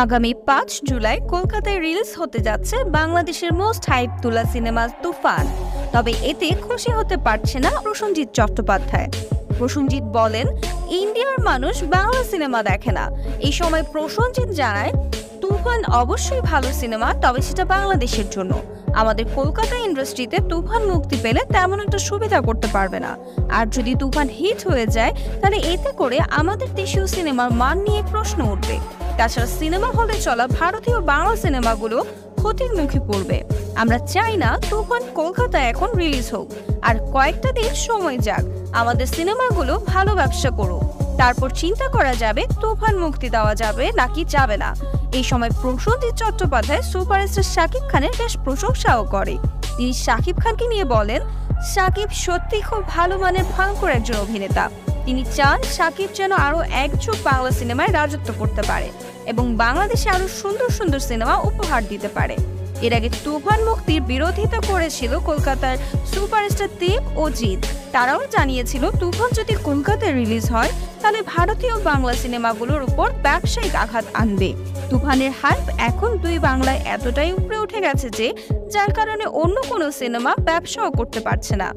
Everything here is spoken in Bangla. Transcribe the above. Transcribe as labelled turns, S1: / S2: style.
S1: আগামী ৫ জুলাই কলকাতায় রিলিজ হতে যাচ্ছে বাংলাদেশের মোস্ট হাইপ তোলা সিনেমা তুফান। তবে এতে খুশি হতে পারছে না প্রসেনজিৎ চট্টোপাধ্যায়। প্রসেনজিৎ বলেন, ইন্ডিয়ার মানুষ বাংলা সিনেমা দেখে না। এই সময় প্রসেনজিৎ জানায়, তুফান অবশ্যই ভালো সিনেমা, তবে সেটা বাংলাদেশের জন্য। আমাদের কলকাতা ইন্ডাস্ট্রিতে তুফান মুক্তি পেলে তেমন একটা সুবিধা করতে পারবে না। আর যদি তুফান হিট হয়ে যায়, তাহলে এতে করে আমাদের দেশীয় সিনেমার মান নিয়ে প্রশ্ন উঠবে। তাছাড়া সিনেমা হলে চলা ভারতীয় বাংলা সিনেমাগুলো ক্ষতির মুখে পড়বে। আমরা চাই না তুফান কলকাতায় এখন রিলিজ হোক, আর কয়েকটা দিন সময় যাক, আমাদের সিনেমাগুলো ভালো ব্যবসা করুক, তারপর চিন্তা করা যাবে তুফান মুক্তি দেওয়া যাবে নাকি যাবে না। এই সময় প্রসেনজিৎ চট্টোপাধ্যায় সুপারস্টার শাকিব খানের বেশ প্রশংসাও করে। তিনি শাকিব খানকে নিয়ে বলেন, শাকিব সত্যি খুব ভালো মানের ভয়ঙ্কর একজন অভিনেতা। তিনি চান শাকিব যেন আরো এক যুগ বাংলা সিনেমায় রাজত্ব করতে পারে এবং বাংলাদেশে আরো সুন্দর সুন্দর সিনেমা উপহার দিতে পারে। এর আগে তুফান মুক্তির বিরোধিতা করেছিল কলকাতার সুপারস্টার দেব ও জিৎ। তারাও জানিয়েছিল, তুফান যদি কলকাতায় রিলিজ হয়, তাহলে ভারতীয় বাংলা সিনেমাগুলোর উপর ব্যবসায়িক আঘাত আনবে। তুফানের হাইপ এখন দুই বাংলায় এতটাই উপরে উঠে গেছে যে, যার কারণে অন্য কোনো সিনেমা ব্যবসাও করতে পারছে না।